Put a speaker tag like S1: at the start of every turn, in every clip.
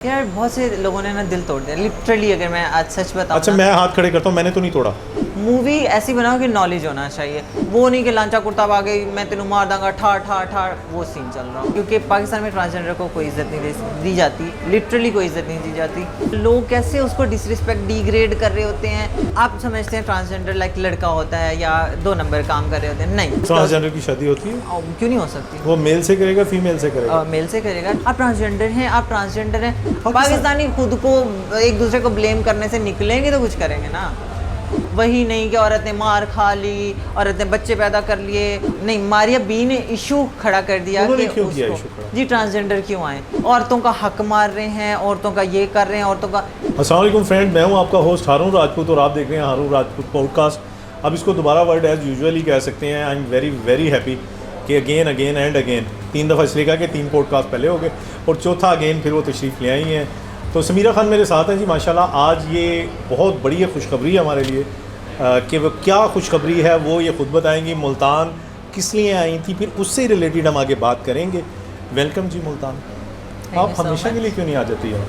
S1: यार बहुत से लोगों ने ना दिल तोड़ दिया लिटरली। अगर मैं आज सच बताऊं,
S2: अच्छा मैं हाथ खड़े करता हूँ, मैंने तो नहीं तोड़ा।
S1: मूवी ऐसी बनाओ कि नॉलेज होना चाहिए, वो नहीं कि लांचा कुर्ता आ गई मैं तेनू मार दूंगा ठा ठा ठा, वो सीन चल रहा। क्योंकि पाकिस्तान में ट्रांसजेंडर को कोई इज्जत नहीं दी जाती, लिटरली कोई इज्जत नहीं दी जाती। लोग कैसे उसको डिसरिस्पेक्ट डिग्रेड कर रहे होते हैं। आप समझते हैं ट्रांसजेंडर लाइक लड़का होता है या 2 नंबर काम कर रहे होते हैं, नहीं।
S2: ट्रांसजेंडर की शादी होती है,
S1: क्यों नहीं हो सकती?
S2: वो मेल से करेगा फीमेल से करेगा?
S1: मेल से करेगा। आप ट्रांसजेंडर हैं, आप ट्रांसजेंडर हैं, पाकिस्तानी खुद को एक दूसरे को ब्लेम करने से निकलेंगे तो कुछ करेंगे ना। वही नहीं कि औरत ने मार खा ली, औरत ने बच्चे पैदा कर लिए, नहीं मारिया बी ने इशू खड़ा कर दिया कि
S2: क्यों किया इशू खड़ा?
S1: जी ट्रांसजेंडर क्यों आए, औरतों का हक मार रहे हैं, औरतों का ये कर रहे हैं, औरतों का।
S2: अस्सलाम वालेकुम फ्रेंड, मैं हूं आपका होस्ट हारून राजपूत और आप देख रहे हैं हारून राजपूत पॉडकास्ट। अब इसको दोबारा वर्ड एज यूजुअली कह सकते हैं। I am very very happy कि अगेन अगेन एंड अगेन 3 दफ़ा इसलिए कहा कि 3 पॉडकास्ट पहले हो गए और चौथा अगेन फिर वो तशरीफ़ ले आई हैं। तो समीरा खान मेरे साथ हैं जी माशाल्लाह। आज ये बहुत बड़ी खुशखबरी है हमारे लिए कि वो क्या खुशखबरी है वो ये ख़ुद बताएंगी। मुल्तान किस लिए आई थी, फिर उससे रिलेटेड हम आगे बात करेंगे। वेलकम जी मुल्तान। आप हमेशा के लिए क्यों नहीं आ जाती हैं?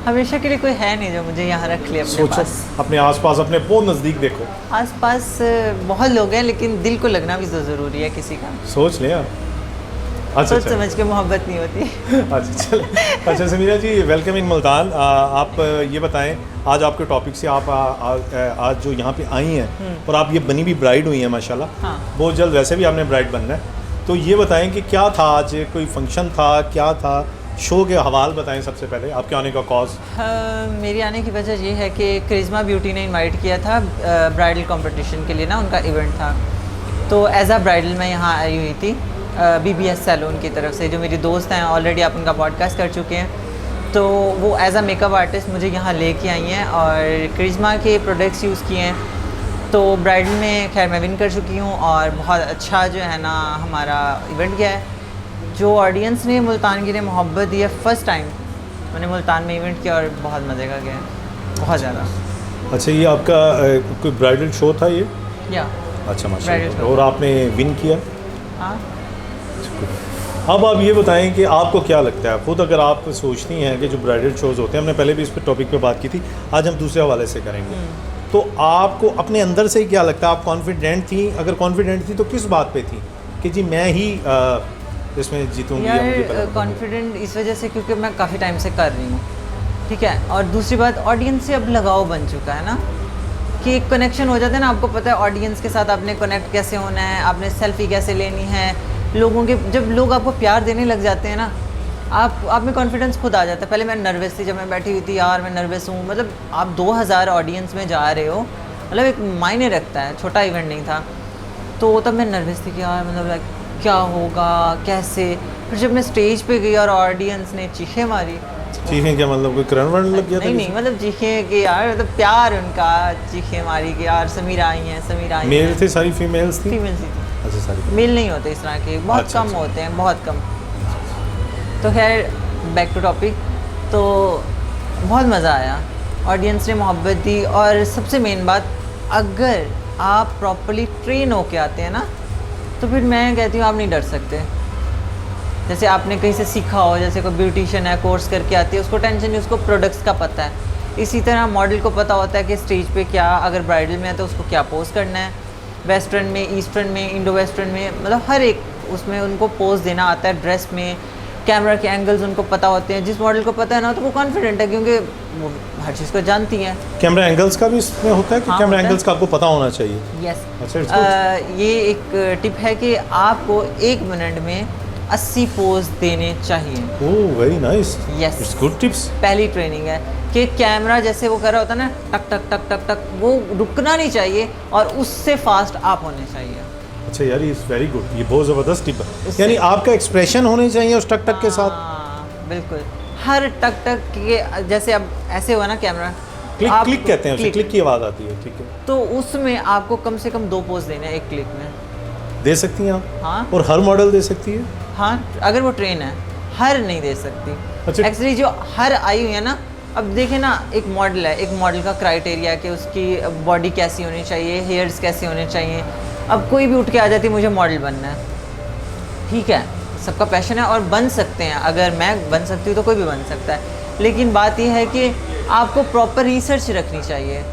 S1: हमेशा के लिए कोई है नहीं जो मुझे यहाँ रख ले अपने पास।
S2: अपने आसपास, अपने बहुत नज़दीक देखो।
S1: आसपास बहुत लोग हैं लेकिन दिल को लगना भी तो ज़रूरी है किसी का।
S2: सोच लें आप। अच्छा
S1: सोच समझ के मोहब्बत नहीं होती।
S2: अच्छा चले। अच्छा समीरा जी, वेलकम इन मुल्तान। आप ये बताएं, आज आपके टॉपिक से आप आज जो यहाँ पे आई हैं और आप ये बनी भी ब्राइड हुई हैं माशाल्लाह।
S1: हाँ।
S2: बहुत जल्द वैसे भी आपने ब्राइड बनना है। तो ये बताएं कि क्या था आज, कोई फंक्शन था, क्या था? शो के हवाल बताएं सबसे पहले, आपके आने का कॉज।
S1: मेरी आने की वजह ये है कि करिश्मा ब्यूटी ने इनवाइट किया था ब्राइडल कंपटीशन के लिए ना, उनका इवेंट था। तो एज अ ब्राइडल मैं यहाँ आई हुई थी BBS सैलून की तरफ से, जो मेरी दोस्त हैं, ऑलरेडी आप उनका पॉडकास्ट कर चुके हैं। तो वो एज अ मेकअप आर्टिस्ट मुझे यहाँ लेके आई हैं और करिश्मा के प्रोडक्ट्स यूज़ किए हैं। तो ब्राइडल में खैर मैं विन कर चुकी हूँ और बहुत अच्छा जो है ना हमारा इवेंट गया है। जो ऑडियंस ने मुल्तान की ने मोहब्बत दी है, फर्स्ट टाइम मैंने मुल्तान में इवेंट किया और बहुत मज़े का गया है, बहुत ज़्यादा।
S2: अच्छा ये आपका कोई ब्राइडल शो था ये?
S1: या
S2: अच्छा माशाल्लाह। और आपने विन किया?
S1: हाँ।
S2: अब आप ये बताएं कि आपको क्या लगता है, ख़ुद अगर आप सोचती हैं कि जो ब्राइडल शोज़ होते हैं, हमने पहले भी इस पर टॉपिक पे बात की थी, आज हम दूसरे हवाले से करेंगे। तो आपको अपने अंदर से क्या लगता है, आप कॉन्फिडेंट थी? अगर कॉन्फिडेंट थी तो किस बात पे थी कि जी मैं ही इसमें जीतूंगी?
S1: यार कॉन्फिडेंट इस वजह से क्योंकि मैं काफ़ी टाइम से कर रही हूँ, ठीक है। और दूसरी बात, ऑडियंस से अब लगाव बन चुका है ना, कि एक कनेक्शन हो जाता है ना। आपको पता है ऑडियंस के साथ आपने कनेक्ट कैसे होना है, आपने सेल्फी कैसे लेनी है। लोगों के जब लोग आपको प्यार देने लग जाते हैं ना, आप में कॉन्फिडेंस खुद आ जाता है। पहले मैं नर्वस थी, जब मैं बैठी हुई थी, यार मैं नर्वस हूँ। मतलब आप 2000 ऑडियंस में जा रहे हो, मतलब एक मायने रखता है, छोटा इवेंट नहीं था। तो तब मैं नर्वस थी कि यार मतलब लाइक क्या होगा, कैसे। फिर जब मैं स्टेज पे गई और ऑडियंस ने चीखें मारी।
S2: चीखें क्या मतलब, कोई करंट वरंट लग गया था?
S1: नहीं मतलब चीखें कि यार मतलब प्यार उनका, चीखें मारी कि यार समीरा आई हैं, समीरा आई हैं।
S2: मेल थे सारी फीमेल्स थी?
S1: फीमेल्स ही थी।
S2: अच्छा सारी
S1: मेल नहीं होते इस तरह के, बहुत
S2: अच्छा,
S1: कम
S2: अच्छा।
S1: होते हैं, बहुत कम। तो खैर बैक टू टॉपिक। तो बहुत मज़ा आया, ऑडियंस ने मोहब्बत दी। और सबसे मेन बात, अगर आप प्रॉपर्ली ट्रेन होके आते हैं ना, तो फिर मैं कहती हूँ आप नहीं डर सकते। जैसे आपने कहीं से सीखा हो, जैसे कोई ब्यूटिशियन है कोर्स करके आती है, उसको टेंशन नहीं, उसको प्रोडक्ट्स का पता है। इसी तरह मॉडल को पता होता है कि स्टेज पे क्या, अगर ब्राइडल में है तो उसको क्या पोज करना है, वेस्टर्न में, ईस्टर्न में, इंडो वेस्टर्न में, मतलब हर एक उसमें उनको पोज देना आता है। ड्रेस में कैमरा के एंगल्स उनको पता होते हैं। जिस मॉडल को पता है ना तो वो कॉन्फिडेंट है, क्योंकि वो हर चीज़ को जानती है।
S2: कैमरा एंगल्स का भी इसमें होता है कि
S1: हाँ,
S2: कैमरा एंगल्स का आपको पता होना चाहिए?
S1: यस।
S2: अच्छा
S1: ये एक टिप है कि आपको 1 मिनट में 80 पोज देने चाहिए।
S2: Oh very nice.
S1: Yes,
S2: it's good tips.
S1: पहली ट्रेनिंग है कि कैमरा जैसे वो कर रहा होता है ना, टक टक टक टक टक, वो रुकना नहीं चाहिए और उससे फास्ट आप होने चाहिए।
S2: अच्छा यार ये वेरी गुड, ये बहुत ज़बरदस्त टिप है। यानी आपका एक्सप्रेशन होने चाहिए उस टक टक के साथ?
S1: हाँ बिल्कुल, हर टक टक के जैसे अब ऐसे हुआ ना कैमरा,
S2: क्लिक क्लिक कहते हैं उसे, क्लिक की आवाज़ आती है, ठीक है।
S1: तो उसमें आपको कम से कम 2 पोज देने हैं 1 क्लिक में।
S2: दे सकती हैं आप?
S1: हाँ।
S2: और हर मॉडल दे सकती है?
S1: हाँ, अगर वो ट्रेन है, हर नहीं दे सकती।
S2: अच्छा।
S1: एक्चुअली जो हर आई हुई है ना, अब देखें ना, एक मॉडल है, एक मॉडल का क्राइटेरिया कि उसकी बॉडी कैसी होनी चाहिए, हेयर्स कैसे होने चाहिए। अब कोई भी उठ के आ जाती है मुझे मॉडल बनना है, ठीक है, सबका पैशन है और बन सकते हैं। अगर मैं बन सकती हूँ तो कोई भी बन सकता है। लेकिन बात यह है कि आपको प्रॉपर रिसर्च रखनी चाहिए।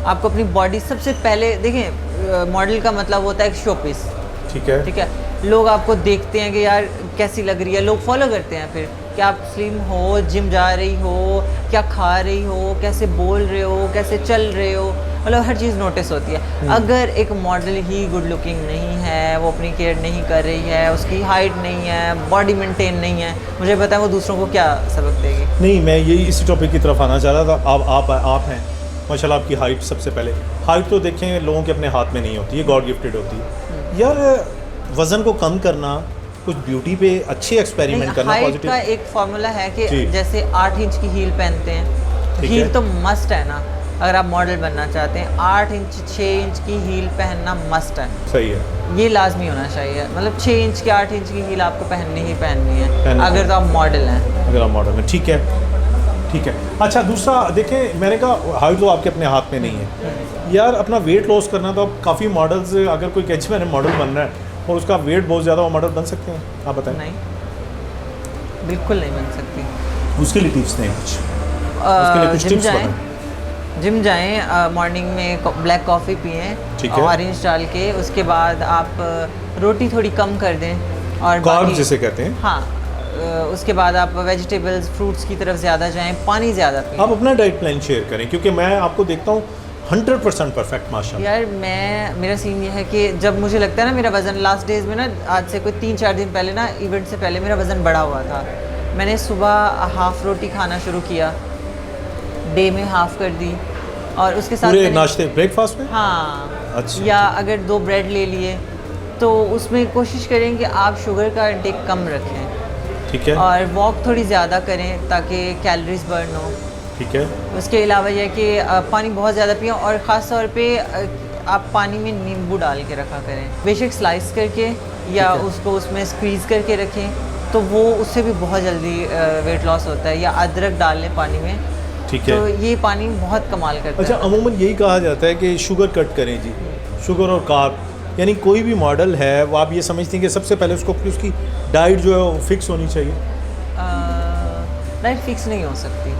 S1: आपको अपनी बॉडी सबसे पहले देखें, मॉडल का मतलब होता है एक शो पीस।
S2: ठीक है।
S1: ठीक है, लोग आपको देखते हैं कि यार कैसी लग रही है, लोग फॉलो करते हैं फिर कि आप स्लिम हो, जिम जा रही हो, क्या खा रही हो, कैसे बोल रहे हो, कैसे चल रहे हो, मतलब हर चीज़ नोटिस होती है। अगर एक मॉडल ही गुड लुकिंग नहीं है, वो अपनी केयर नहीं कर रही है, उसकी हाइट नहीं है, बॉडी मेंटेन नहीं है, मुझे पता है वो दूसरों को क्या सबक देगी।
S2: नहीं, मैं यही इसी टॉपिक की तरफ आना चाह रहा था। आप हैं माशाल्लाह, आपकी हाइट सबसे पहले। हाइट तो देखें लोगों के अपने हाथ में नहीं होती, ये गॉड गिफ्टेड होती है। यार वज़न को कम करना, कुछ ब्यूटी पे अच्छे एक्सपेरिमेंट करना,
S1: हाइट
S2: पॉजिटिव
S1: का एक फॉर्मूला है कि
S2: जी।
S1: जैसे 8 इंच की हील पहनते हैं,
S2: ठीक
S1: हील
S2: है।
S1: तो मस्ट है ना, अगर आप मॉडल बनना चाहते हैं 8 इंच 6 इंच की हील पहनना मस्ट है,
S2: सही है।
S1: ये लाजमी होना चाहिए। मतलब 6 इंच की 8 इंच की हील आपको पहननी ही पहननी है
S2: पहननी
S1: अगर
S2: है।
S1: तो आप मॉडल हैं।
S2: अगर आप मॉडल में, ठीक है, ठीक है। अच्छा, दूसरा देखें, मैंने कहा हाइट तो आपके अपने हाथ में नहीं है यार। अपना वेट लॉस करना तो अब काफ़ी मॉडल्स, अगर कोई कहते मैंने मॉडल बनना है और उसका वेट बहुत ज़्यादा, वो मॉडल बन सकते हैं? आप बताएं।
S1: नहीं, बिल्कुल नहीं बन सकती।
S2: उसके लिए टिप्स दें कुछ, उसके लिए कुछ
S1: जिम
S2: टिप्स
S1: जाएं,
S2: बताएं।
S1: जिम जाएं, मॉर्निंग में ब्लैक कॉफ़ी पिएं,
S2: ठीक है।
S1: ऑरेंज डाल के, उसके बाद आप रोटी थोड़ी कम कर दें और
S2: कार्ब
S1: बाकी-
S2: जिसे कहते हैं।
S1: हाँ, उसके बाद आप वेजिटेबल्स फ्रूट्स की तरफ ज़्यादा जाएं, पानी ज़्यादा पिएं।
S2: आप अपना डाइट प्लान शेयर करें, क्योंकि मैं आपको देखता हूँ 100% परफेक्ट माशाल्लाह।
S1: यार मेरा सीन ये है कि जब मुझे लगता है ना मेरा वज़न लास्ट डेज में ना, आज से कोई 3-4 दिन पहले ना, इवेंट से पहले मेरा वज़न बढ़ा हुआ था। मैंने सुबह हाफ़ रोटी खाना शुरू किया, डे में हाफ़ कर दी, और उसके साथ
S2: पूरे
S1: मैंने-
S2: नाश्ते ब्रेकफास्ट में?
S1: हाँ,
S2: अच्छा,
S1: या अगर 2 ब्रेड ले लिए तो उसमें कोशिश करें कि आप शुगर का इंटेक कम रखें,
S2: ठीक है,
S1: और वॉक थोड़ी ज़्यादा करें ताकि कैलोरीज बर्न हो।
S2: ठीक है।
S1: उसके अलावा यह कि पानी बहुत ज़्यादा पिएं, और ख़ास तौर पे आप पानी में नींबू डाल के रखा करें, बेशक स्लाइस करके या
S2: ठीक है।
S1: उसको उसमें स्क्वीज़ करके रखें, तो वो उससे भी बहुत जल्दी वेट लॉस होता है। या अदरक डाल लें पानी में,
S2: ठीक है।
S1: तो ये पानी बहुत कमाल करता
S2: अच्छा,
S1: है।
S2: अमूमन यही कहा जाता है कि शुगर कट करें जी, शुगर और कार्ब, यानी कोई भी मॉडल है वो आप ये समझती हैं कि सबसे पहले उसको उसकी डाइट जो है वो फिक्स होनी चाहिए?
S1: डाइट फिक्स नहीं हो सकती,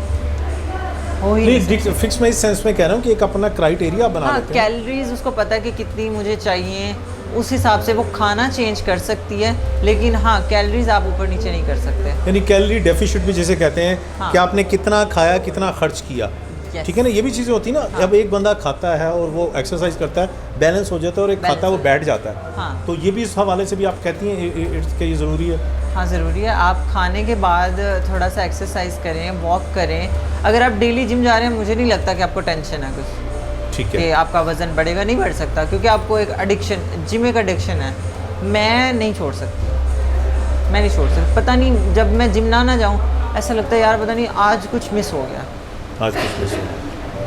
S1: हो ही नहीं सकती।
S2: नहीं, फिक्स मैं इस सेंस में कह रहा हूँ कि एक अपना क्राइटेरिया बना
S1: हाँ,
S2: लेते हैं।
S1: कैलोरीज उसको पता है कि कितनी मुझे चाहिए, उस हिसाब से वो खाना चेंज कर सकती है, लेकिन हाँ कैलोरीज आप ऊपर नीचे नहीं कर सकते।
S2: यानी कैलोरी डेफिशिट भी जिसे कहते हैं,
S1: हाँ।
S2: कि आपने कितना खाया, कितना खर्च किया।
S1: Yes.
S2: ठीक है ना, ये भी चीज़ें होती है ना।
S1: हाँ।
S2: अब एक बंदा खाता है और वो एक्सरसाइज करता है, बैलेंस हो जाता है, और एक
S1: Balance
S2: खाता है वो
S1: हो
S2: बैठ जाता है।
S1: हाँ।
S2: तो ये भी इस हवाले से भी आप कहती हैं कि ये ज़रूरी है?
S1: हाँ, ज़रूरी है। आप खाने के बाद थोड़ा सा एक्सरसाइज करें, वॉक करें। अगर आप डेली जिम जा रहे हैं, मुझे नहीं लगता कि आपको टेंशन है कुछ
S2: ठीक
S1: कि
S2: है।
S1: आपका वज़न बढ़ेगा, नहीं बढ़ सकता, क्योंकि आपको एक एडिक्शन, जिम एक एडिक्शन है। मैं नहीं छोड़ सकती, मैं नहीं छोड़ सकती। पता नहीं, जब मैं जिम ना जाऊँ ऐसा लगता है यार पता नहीं आज कुछ मिस हो गया।
S2: आज किस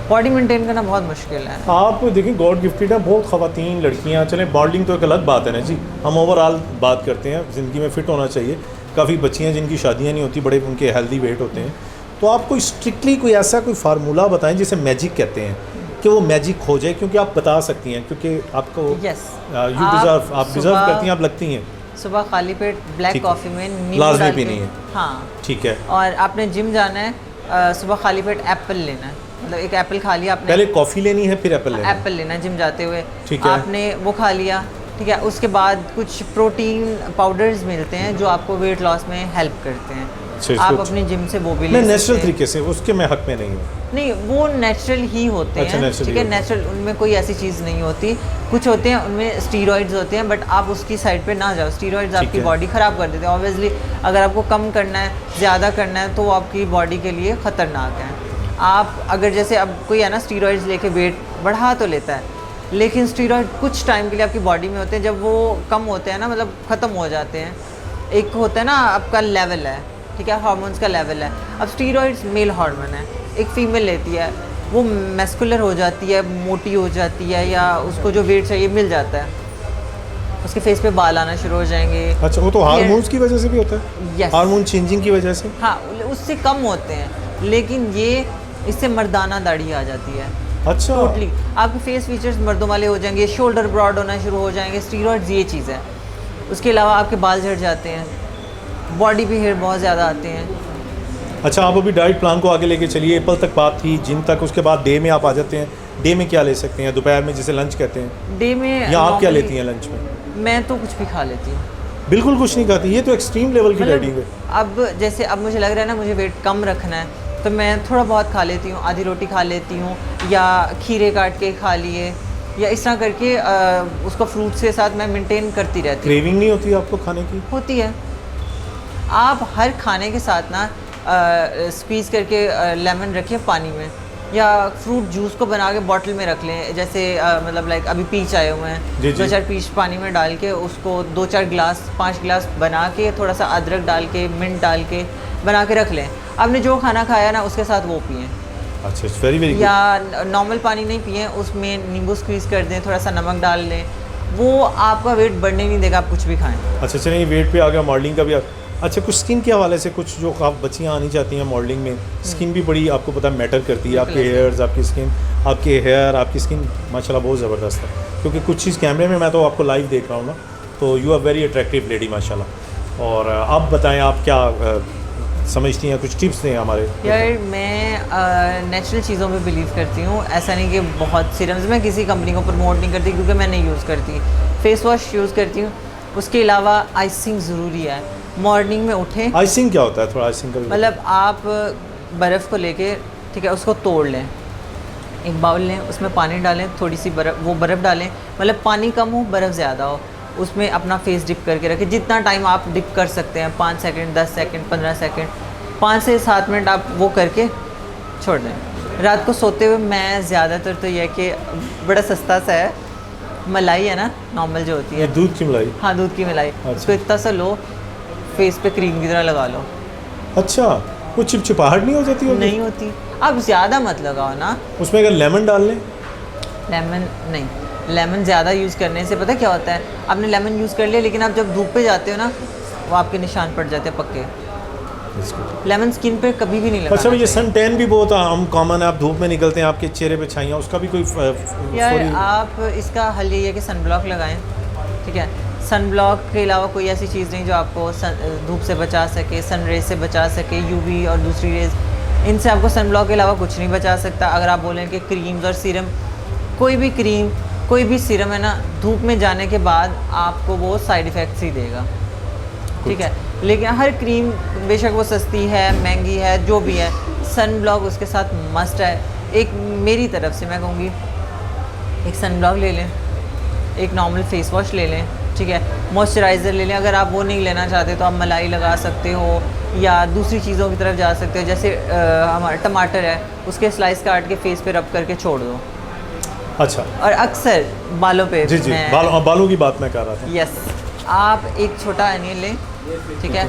S1: बॉडी मेंटेन करना बहुत मुश्किल है।
S2: आप देखिए, गॉड गिफ्टेड है बहुत ख़वातीन, लड़कियां, चलें मॉडलिंग तो एक अलग बात है ना जी, हम ओवरऑल बात करते हैं, ज़िंदगी में फ़िट होना चाहिए। काफ़ी बच्चियां जिनकी शादियां नहीं होती, बड़े उनके हेल्दी वेट होते हैं, तो आप कोई स्ट्रिक्टली कोई ऐसा कोई फार्मूला बताएं जिसे मैजिक कहते हैं, कि वो मैजिक हो जाए, क्योंकि आप बता सकती हैं, क्योंकि आपको
S1: यस,
S2: यू डिज़र्व, आप डिज़र्व करती हैं, आप लगती हैं।
S1: सुबह खाली पेट ब्लैक
S2: ठीक है।
S1: कॉफ़ी में नींबू
S2: लाजमी
S1: डाल के,
S2: पीनी है।
S1: हाँ,
S2: ठीक है।
S1: और आपने जिम जाना है, सुबह खाली पेट एप्पल लेना है, मतलब एक एप्पल खा लिया आपने,
S2: पहले कॉफ़ी लेनी है फिर एप्पल लेना है।
S1: एप्पल लेना है जिम जाते हुए,
S2: ठीक है।
S1: आपने वो खा लिया, ठीक है। उसके बाद कुछ प्रोटीन पाउडर्स मिलते हैं जो आपको वेट लॉस में हेल्प करते हैं,
S2: अच्छा,
S1: आप
S2: इसको-
S1: अपनी जिम से वो भी
S2: मैं
S1: ले
S2: नेचुरल
S1: सकते हैं।
S2: तरीके से, उसके मैं हक में नहीं हूँ।
S1: नहीं, वो नेचुरल ही होते
S2: अच्छा,
S1: हैं,
S2: natural
S1: ठीक
S2: ही
S1: है,
S2: होते हैं।
S1: नेचुरल, उनमें कोई ऐसी चीज़ नहीं होती। कुछ होते हैं उनमें स्टीरॉइड्स होते हैं, बट आप उसकी साइड पे ना जाओ। स्टीरॉइड्स
S2: ठीक
S1: आपकी
S2: है।
S1: बॉडी ख़राब कर देते हैं। ऑब्वियसली अगर आपको कम करना है, ज़्यादा करना है, तो वो आपकी बॉडी के लिए ख़तरनाक है। आप अगर जैसे अब कोई है ना स्टीरॉइड्स लेके वेट बढ़ा तो लेता है, लेकिन स्टीरॉइड कुछ टाइम के लिए आपकी बॉडी में होते हैं, जब वो कम होते हैं ना, मतलब ख़त्म हो जाते हैं। एक होता है ना आपका लेवल है, ठीक है, हार्मोन्स का लेवल है। अब स्टीरॉइड्स मेल हार्मोन है, एक फीमेल लेती है, वो मैस्कुलर हो जाती है, मोटी हो जाती है, या उसको जो वेट चाहिए मिल जाता है, उसके फेस पे बाल आना शुरू हो जाएंगे।
S2: अच्छा, वो तो हार्मोन्स की वजह से भी होता है?
S1: Yes.
S2: हार्मोन चेंजिंग की वजह से?
S1: हाँ, उससे कम होते हैं, लेकिन ये इससे मर्दाना दाढ़ी आ जाती है।
S2: अच्छा।
S1: टोटली आपके फेस फीचर्स मर्दों वाले हो जाएंगे, शोल्डर ब्रॉड होना शुरू हो जाएंगे। स्टीरॉइड्स ये चीज़ है। उसके अलावा आपके बाल झड़ जाते हैं, बॉडी पे हेयर बहुत ज़्यादा आते हैं,
S2: अच्छा, आप अभी डाइट प्लान को आगे लेके चलिए। एप्पल तक बात थी, जिम तक, उसके बाद डे में आप आ जाते हैं। डे में क्या ले सकते हैं, दोपहर में जिसे लंच कहते हैं,
S1: डे में
S2: या आप क्या
S1: normally
S2: लेती हैं लंच में?
S1: मैं तो कुछ भी खा लेती हूँ।
S2: बिल्कुल कुछ नहीं खाती, ये तो एक्सट्रीम लेवल की
S1: मतलब
S2: डाइटिंग है।
S1: अब जैसे अब मुझे लग रहा है ना मुझे वेट कम रखना है, तो मैं थोड़ा बहुत खा लेती हूँ, आधी रोटी खा लेती हूँ, या खीरे काट के खा लिए, या इस तरह करके उसको फ्रूट्स के साथ मैं मेंटेन करती रहती हूँ।
S2: क्रेविंग नहीं होती आपको खाने की?
S1: होती है। आप हर खाने के साथ ना स्क्वीज़ करके लेमन रखिए पानी में, या फ्रूट जूस को बना के बॉटल में रख लें। जैसे मतलब लाइक अभी पीच आए हुए
S2: जी,
S1: हैं,
S2: जी।
S1: 2-4 पीच पानी में डाल के उसको 2-4 गिलास 5 गिलास बना के, थोड़ा सा अदरक डाल के, मिंट डाल के बना के रख लें। आपने जो खाना खाया ना उसके साथ वो पिएं,
S2: अच्छा, इट्स वेरी वेरी
S1: या नॉर्मल पानी नहीं पिएं, उसमें नींबू स्क्वीज़ कर दें, थोड़ा सा नमक डाल लें। वो आपका वेट बढ़ने नहीं देगा, आप कुछ भी खाएं।
S2: अच्छा, चलिए वेट पे आ गया, मॉडलिंग का भी अच्छा, कुछ स्किन के हवाले से कुछ जो आप बच्चियाँ आनी चाहती हैं मॉडलिंग में, स्किन भी बड़ी आपको पता है मैटर करती है। आपके हेयर्स, आपकी स्किन, आपके हेयर, आपकी स्किन माशाल्लाह बहुत ज़बरदस्त है। क्योंकि कुछ चीज़ कैमरे में मैं तो आपको लाइव देख रहा हूँ ना, तो you are very attractive lady माशाल्लाह। और आप बताएं, आप क्या समझती हैं, कुछ टिप्स दें हमारे।
S1: यार मैं नेचुरल चीज़ों पे बिलीव करती हूँ। ऐसा नहीं कि बहुत सीरम्स, मैं किसी कंपनी को प्रमोट नहीं करती क्योंकि मैं नहीं यूज़ करती। फेस वॉश यूज़ करती हूँ, उसके अलावा आइसिंग ज़रूरी है। मॉर्निंग में उठें,
S2: आइसिंग क्या होता है, थोड़ा आइसिंग का भी
S1: मतलब आप बर्फ़ को लेके, ठीक है, उसको तोड़ लें, एक बाउल लें, उसमें पानी डालें, थोड़ी सी बर्फ़, वो बर्फ़ डालें, मतलब पानी कम हो बर्फ़ ज़्यादा हो, उसमें अपना फेस डिप करके रखें। जितना टाइम आप डिप कर सकते हैं, 5 सेकंड, 10 सेकंड, 15 सेकंड, 5 से 7 मिनट आप वो करके छोड़ दें। रात को सोते हुए मैं ज़्यादातर तो यह कि बड़ा सस्ता सा है, मलाई है ना नॉर्मल जो होती
S2: ये
S1: है,
S2: दूध की मलाई?
S1: हाँ दूध की मलाई, उसको इतना सा लो, फेस पे क्रीम की तरह लगा लो।
S2: अच्छा, वो चिपचिपाहट नहीं हो जाती होगी?
S1: नहीं होती। अब ज़्यादा मत लगाओ ना।
S2: उसमें अगर लेमन डाल लें?
S1: लेमन नहीं, लेमन ज़्यादा यूज़ करने से पता क्या होता है, आपने लेमन यूज़ कर लिया लेकिन आप जब धूप पे जाते हो ना, वो आपके निशान पड़ जाते हैं पक्के। लेमन स्किन पे कभी भी नहीं लगाना
S2: अच्छा, ये
S1: चाहिए।
S2: सन टैन भी बहुत आम कॉमन है, आप धूप में निकलते हैं, आपके चेहरे पे छाइयाँ, उसका भी कोई
S1: यार आप इसका हल यही है कि सन ब्लॉक लगाएं, ठीक है। सन ब्लॉक के अलावा कोई ऐसी चीज़ नहीं जो आपको धूप से बचा सके, सन रेज से बचा सके, यूवी और दूसरी रेज, इनसे आपको सन ब्लॉक के अलावा कुछ नहीं बचा सकता। अगर आप बोलें कि क्रीम्स और सीरम, कोई भी क्रीम, कोई भी सीरम है ना, धूप में जाने के बाद आपको वो साइड इफ़ेक्ट्स ही देगा, ठीक है। लेकिन हर क्रीम बेशक वो सस्ती है, महंगी है, जो भी है, सन ब्लॉक उसके साथ मस्ट है। एक मेरी तरफ से मैं कहूँगी, एक सन ब्लॉक ले लें, एक नॉर्मल फेस वॉश ले लें, ठीक है, मॉइस्चराइज़र ले लें। अगर आप वो नहीं लेना चाहते तो आप मलाई लगा सकते हो, या दूसरी चीज़ों की तरफ जा सकते हो। जैसे हमारा टमाटर है, उसके स्लाइस काट के फेस पे रब करके छोड़ दो।
S2: अच्छा,
S1: और अक्सर बालों पे
S2: जी जी, बालों की बात मैं कर रहा था।
S1: यस, आप एक छोटा अनियन लें, ठीक है,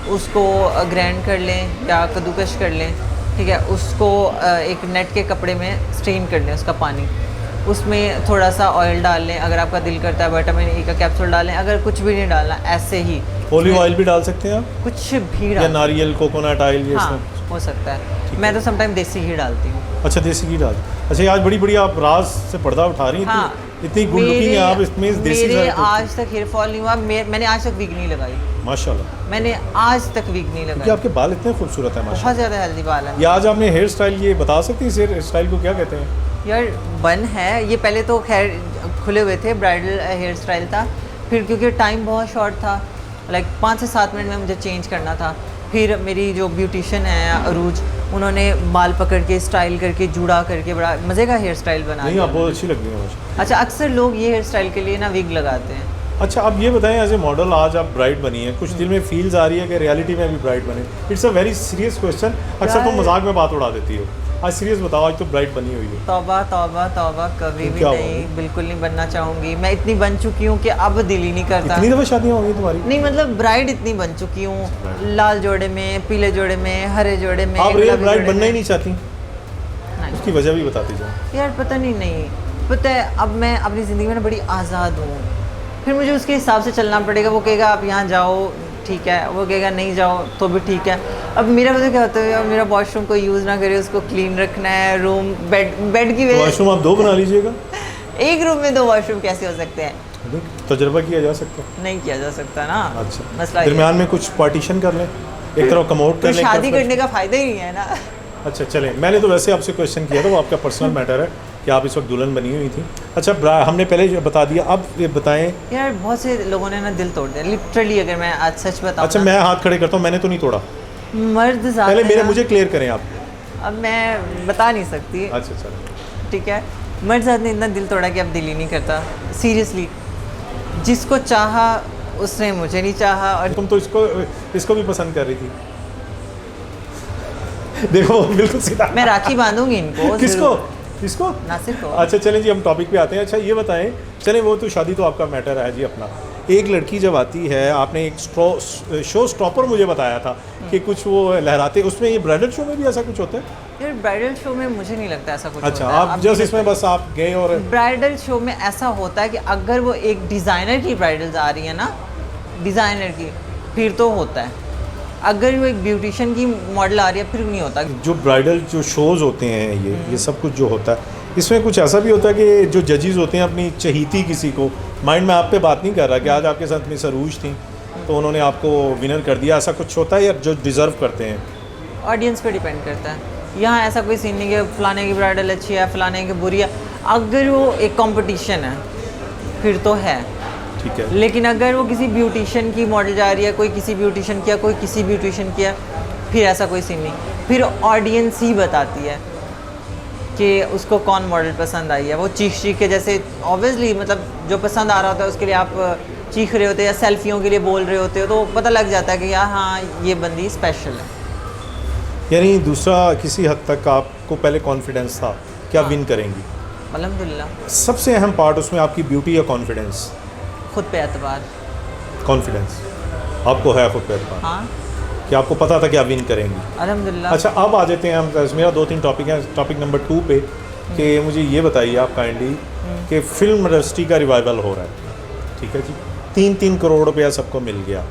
S1: उसको ग्राइंड कर लें या कद्दूकश कर लें, ठीक है, उसको एक नेट के कपड़े में स्ट्रेन कर लें उसका पानी, उसमें थोड़ा सा ऑयल डाल लें। अगर आपका दिल करता है विटामिन ई का कैप्सूल डालें, अगर कुछ भी नहीं डालना, ऐसे ही
S2: ओलिव ऑयल भी डाल सकते हैं आप,
S1: कुछ भी
S2: या
S1: डाल,
S2: नारियल, कोकोनट ऑयल, ये
S1: हाँ
S2: सब
S1: हो सकता है। मैं तो समटाइम देसी घी डालती हूँ।
S2: अच्छा, देसी घी डाल। अच्छा, ये आज बड़ी बड़ी आप राज से पर्दा उठा रही हैं।
S1: हाँ,
S2: इतनी गुड लुकिंग है आप, इसमें देसी
S1: मेरे
S2: सारे
S1: आज तक हेयर फॉल नहीं हुआ। मैंने आज तक विग नहीं लगाई,
S2: माशाल्लाह।
S1: मैंने आज तक विग नहीं
S2: क्योंकि
S1: लगाई।
S2: आपके बाल इतने खूबसूरत हैं माशाल्लाह।
S1: बहुत ज़्यादा हेल्दी बाल है।
S2: ये आज आपने हेयर स्टाइल, ये बता सकती हैं इस हेयर स्टाइल को क्या कहते हैं?
S1: यार बन है ये, पहले तो खैर खुले हुए थे, ब्राइडल हेयर स्टाइल था, फिर क्योंकि टाइम बहुत शॉर्ट था, लाइक 5 से 7 मिनट में मुझे चेंज करना था, फिर मेरी जो ब्यूटिशियन है अरूज, उन्होंने बाल पकड़ के स्टाइल करके जूड़ा करके बड़ा मज़े का हेयर स्टाइल बना
S2: नहीं,
S1: दिया।
S2: आप बहुत अच्छी लग रही हैं मुझे।
S1: अच्छा, अक्सर लोग ये हेयर स्टाइल के लिए ना विग लगाते हैं।
S2: अच्छा, अब ये बताएं, एज ए मॉडल आज आप ब्राइड बनी है, कुछ दिल में फील्स आ रही है कि रियलिटी में भी ब्राइड बने? It's a very serious question. अक्सर तो मजाक में बात उड़ा देती हो, आज सीरियस बताओ, आज तो ब्राइड बनी हुई है।
S1: तौबा तौबा तौबा, कभी भी
S2: क्या
S1: नहीं, बिल्कुल नहीं बनना चाहूँगी। मैं इतनी बन चुकी हूँ कि अब दिल ही नहीं करता।
S2: इतनी दफ़ा शादियाँ हो गई तुम्हारी?
S1: नहीं मतलब ब्राइड इतनी बन चुकी हूँ, लाल जोड़े में, पीले जोड़े में, हरे जोड़े में।
S2: आप रियल
S1: गुलाबी
S2: ब्राइड
S1: जोड़े
S2: बनना ही
S1: में।
S2: नहीं चाहती?
S1: नहीं।
S2: उसकी वजह भी बताती जाओ।
S1: यार पता नहीं, पता है अब मैं अपनी ज़िंदगी में ना बड़ी आज़ाद हूँ, फिर मुझे उसके हिसाब से चलना पड़ेगा। वो कहेगा आप यहाँ जाओ, ठीक है, वो कहेगा नहीं जाओ तो भी ठीक है। अब मेरा पता क्या होता है, मेरा वॉशरूम कोई यूज़ ना करे, उसको क्लीन रखना है, रूम बेड की वजह।
S2: वॉशरूम आप 2 बना लीजिएगा।
S1: एक रूम में 2 वॉशरूम कैसे हो सकते हैं?
S2: तजुर्बा किया जा सकता है।
S1: नहीं किया जा सकता ना।
S2: अच्छा,
S1: मसला ये है।
S2: दरमियान में कुछ पार्टीशन कर लें, एक तरफ कमोट
S1: तो
S2: करने
S1: शादी करने का फ़ायदा ही नहीं है ना।
S2: अच्छा चलें, मैंने तो वैसे आपसे क्वेश्चन किया था, वो आपका पर्सनल मैटर है कि आप इस वक्त दुल्हन बनी हुई थी। अच्छा हमने पहले जो बता दिया, अब ये बताएं।
S1: यार बहुत से लोगों ने ना दिल तोड़ दिया लिटरली, अगर मैं आज सच बताऊं
S2: अच्छा
S1: ना,
S2: मैं हाथ खड़े करता हूँ, मैंने तो नहीं तोड़ा।
S1: मर्द ज़्यादा
S2: पहले मेरे
S1: ना-
S2: मुझे क्लियर करें आप।
S1: अब मैं बता नहीं सकती,
S2: अच्छा चलो।
S1: ठीक है। मर्द ज़्यादा ने इतना दिल तोड़ा कि अब दिल ही नहीं करता सीरियसली। जिसको चाहा उसने मुझे नहीं चाहा, और
S2: तुम तो इसको भी पसंद कर रही थी। देखो वो बिल्कुल सीधा।
S1: मैं राखी बांधूंगी इनको।
S2: किसको? किसको?
S1: नासिर को।
S2: अच्छा चलें जी, हम टॉपिक पे आते हैं। अच्छा ये बताएं, चलें वो तो शादी तो आपका मैटर है जी अपना। एक लड़की जब आती है, आपने एक शो स्टॉपर मुझे बताया था कि कुछ वो लहराते, उसमें ये ब्राइडल शो में भी ऐसा कुछ होता है?
S1: यार ब्राइडल शो में मुझे नहीं लगता ऐसा कुछ
S2: अच्छा
S1: होता है।
S2: आप जस्ट इसमें बस आप गए और
S1: ब्राइडल शो में ऐसा होता है कि अगर वो एक डिज़ाइनर की ब्राइडल्स आ रही है ना, डिज़ाइनर की, फिर तो होता है। अगर वो एक ब्यूटिशियन की मॉडल आ रही है फिर नहीं होता।
S2: जो ब्राइडल जो शोज़ होते हैं ये सब कुछ जो होता है, इसमें कुछ ऐसा भी होता है कि जो जजेस होते हैं अपनी चहीती किसी को, माइंड में आप पे बात नहीं कर रहा कि आज आपके साथ मिस अरूज थी तो उन्होंने आपको विनर कर दिया, ऐसा कुछ होता है या जो डिज़र्व करते हैं?
S1: ऑडियंस पे डिपेंड करता है। यहाँ ऐसा कोई सीन नहीं कि फलाने की ब्राइडल अच्छी है फलाने की बुरी है। अगर वो एक कंपटीशन है फिर तो है,
S2: ठीक है।
S1: लेकिन अगर वो किसी ब्यूटिशियन की मॉडल जा रही है, कोई किसी ब्यूटिशियन की है, कोई किसी ब्यूटिशियन की है, फिर ऐसा कोई सीन नहीं। फिर ऑडियंस ही बताती है कि उसको कौन मॉडल पसंद आई है। वो चीख के, जैसे ऑब्वियसली मतलब जो पसंद आ रहा होता है उसके लिए आप चीख रहे होते हो या सेल्फियों के लिए बोल रहे होते हो, तो पता लग जाता है कि यार हाँ ये बंदी स्पेशल है।
S2: यानी दूसरा किसी हद तक आपको पहले कॉन्फिडेंस था कि आप विन करेंगी।
S1: अल्हम्दुलिल्लाह।
S2: सबसे अहम पार्ट उसमें आपकी ब्यूटी या कॉन्फिडेंस?
S1: खुद पे एतबार।
S2: कॉन्फिडेंस आपको है खुद पे एतबार
S1: हाँ
S2: कि आपको पता था कि आप विन करेंगी।
S1: अल्हम्दुलिल्लाह।
S2: अच्छा अब आ जाते हैं हम, मेरा 2-3 टॉपिक है, टॉपिक नंबर 2 पे कि मुझे ये बताइए आप काइंडली कि फिल्म इंडस्ट्री का रिवाइवल हो रहा है, ठीक है जी। 3-3 करोड़ रुपया सबको मिल गया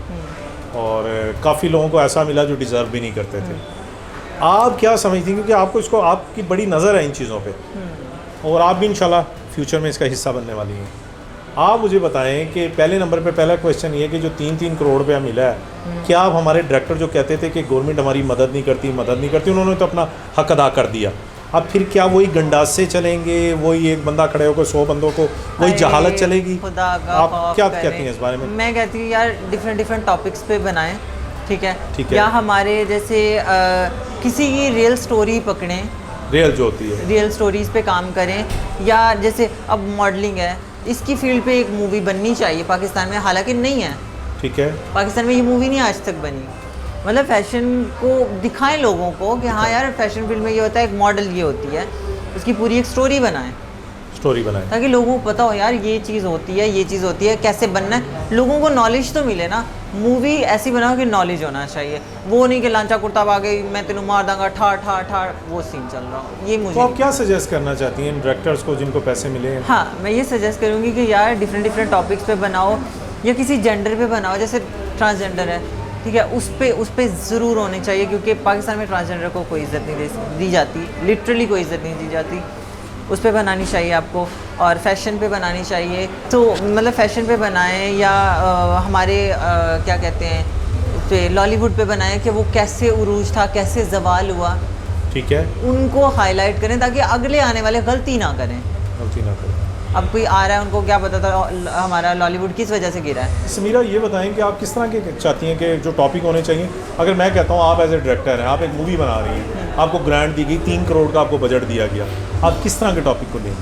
S2: और काफ़ी लोगों को ऐसा मिला जो डिज़र्व भी नहीं करते थे। आप क्या समझती हैं, क्योंकि आपको इसको आपकी बड़ी नज़र है इन चीज़ों पे और आप भी इंशाल्लाह फ्यूचर में इसका हिस्सा बनने वाली हैं। आप मुझे बताएं कि पहले नंबर पे पहला क्वेश्चन ये है कि जो 3-3 करोड़ रुपया मिला है, क्या आप हमारे डायरेक्टर जो कहते थे कि गवर्नमेंट हमारी मदद नहीं करती, उन्होंने तो अपना हक अदा कर दिया, अब फिर क्या वही गंडास से चलेंगे, वही एक बंदा खड़े होकर 100 बंदों को वही जहालत चलेगी?
S1: खुदा का
S2: आप
S1: खौफ
S2: क्या
S1: करें।
S2: कहती हैं इस बारे में?
S1: मैं कहती हूँ यार डिफरेंट टॉपिक्स पे बनाएं, ठीक है।
S2: ठीक है।
S1: या हमारे जैसे किसी की रियल स्टोरी पकड़ें,
S2: रियल जो होती है,
S1: रियल स्टोरीज़ पे काम करें। या जैसे अब मॉडलिंग है, इसकी फील्ड पे एक मूवी बननी चाहिए पाकिस्तान में, हालांकि नहीं है।
S2: ठीक है।
S1: पाकिस्तान में ये मूवी नहीं आज तक बनी। मतलब फैशन को दिखाएं लोगों को कि हाँ यार फैशन फील्ड में ये होता है, एक मॉडल ये होती है, उसकी पूरी एक स्टोरी बनाएं,
S2: स्टोरी बनाएं
S1: ताकि लोगों को पता हो यार ये चीज़ होती है, ये चीज़ होती है, कैसे बनना है, लोगों को नॉलेज तो मिले ना। मूवी ऐसी बनाओ कि नॉलेज होना चाहिए, वो नहीं कि लांचा कुर्ता पा गई मैं तेनू मार दूंगा ठाड़ वो सीन चल रहा हो, ये मुझे
S2: तो आप
S1: नहीं।
S2: क्या सजेस्ट करना चाहती हैं डायरेक्टर्स को जिनको पैसे मिले हैं?
S1: हाँ मैं ये सजेस्ट करूँगी कि यार डिफरेंट टॉपिक्स पे बनाओ, या किसी जेंडर पे बनाओ, जैसे ट्रांसजेंडर है, ठीक है, उस पे ज़रूर होने चाहिए, क्योंकि पाकिस्तान में ट्रांसजेंडर को कोई इज़्ज़त नहीं दी जाती, लिटरली कोई इज़्ज़त नहीं दी जाती। उस पे बनानी चाहिए आपको, और फैशन पे बनानी चाहिए। तो मतलब फैशन पे बनाएं, या हमारे क्या कहते हैं पे लॉलीवुड पे बनाएं कि वो कैसे उरूज था, कैसे जवाल हुआ,
S2: ठीक है।
S1: उनको हाईलाइट करें ताकि अगले आने वाले गलती ना करें।
S2: गलती ना करें।
S1: अब कोई आ रहा है, उनको क्या पता था हमारा लॉलीवुड किस वजह से गिरा है।
S2: समीरा ये बताएं कि आप किस तरह के चाहती हैं कि जो टॉपिक होने चाहिए? अगर मैं कहता हूँ आप एज ए डायरेक्टर हैं, आप एक मूवी बना रही हैं, आपको ग्रांट दी गई, 3 करोड़ का आपको बजट दिया गया, आप किस तरह के टॉपिक को लेंगे?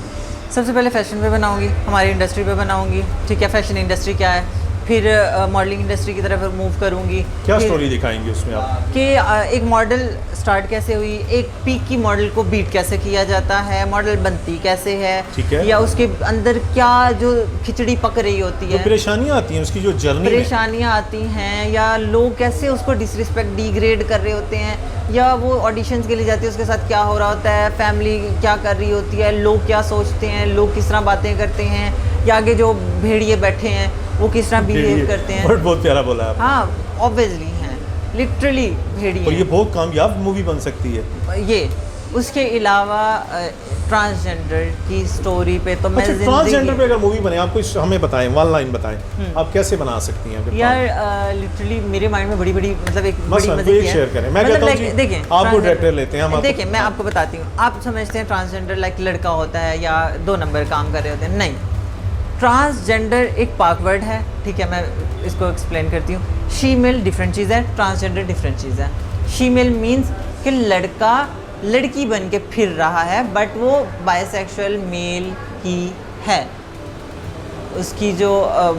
S1: सबसे पहले फैशन पे बनाऊंगी, हमारी इंडस्ट्री पे बनाऊंगी, ठीक है, फैशन इंडस्ट्री क्या है, फिर मॉडलिंग इंडस्ट्री की तरफ मूव करूंगी।
S2: क्या
S1: फिर
S2: स्टोरी दिखाएंगे उसमें आप?
S1: कि एक मॉडल स्टार्ट कैसे हुई, एक पीक की मॉडल को बीट कैसे किया जाता है, मॉडल बनती कैसे है,
S2: ठीक है।
S1: या उसके अंदर क्या जो खिचड़ी पक रही होती
S2: जो
S1: है,
S2: परेशानियाँ आती हैं उसकी जो जर्नी में,
S1: परेशानियाँ आती हैं, या लोग कैसे उसको डिसरिस्पेक्ट डिग्रेड कर रहे होते हैं, या वो ऑडिशंस के लिए जाती है उसके साथ क्या हो रहा होता है, फैमिली क्या कर रही होती है, लोग क्या सोचते हैं, लोग किस तरह बातें करते हैं, या आगे जो भेड़िए बैठे हैं वो किस तरह बिहेव करते हैं।
S2: वर्ड बहुत प्यारा बोला आप।
S1: हाँ ऑब्वियसली हैं, लिटरली भेड़िए
S2: और ये बहुत कामयाब मूवी बन सकती है।
S1: ये उसके अलावा ट्रांसजेंडर की स्टोरी पे तो मैं
S2: अच्छा, ट्रांसजेंडर पे अगर मूवी बने, आप कुछ हमें बताएं, वन लाइन बताएं, आप कैसे बना सकती हैं अगर
S1: यार लिटरली मेरे माइंड में बड़ी बड़ी मतलब एक बड़ी
S2: बस
S1: मजे की
S2: शेयर करें। मैं कहता हूं जी,
S1: देखिए
S2: आपको डायरेक्टर लेते हैं हम,
S1: देखिए मैं आपको बताती हूँ। आप समझते हैं ट्रांसजेंडर लाइक लड़का होता है या 2 नंबर काम कर रहे होते हैं, नहीं। ट्रांसजेंडर एक पाक वर्ड है, ठीक है, मैं इसको एक्सप्लेन करती हूँ। शीमेल डिफरेंट चीज़ है, ट्रांसजेंडर डिफरेंट चीज़ है। शीमेल मीन्स कि लड़का लड़की बन के फिर रहा है बट वो बायसेक्सुअल मेल ही है, उसकी जो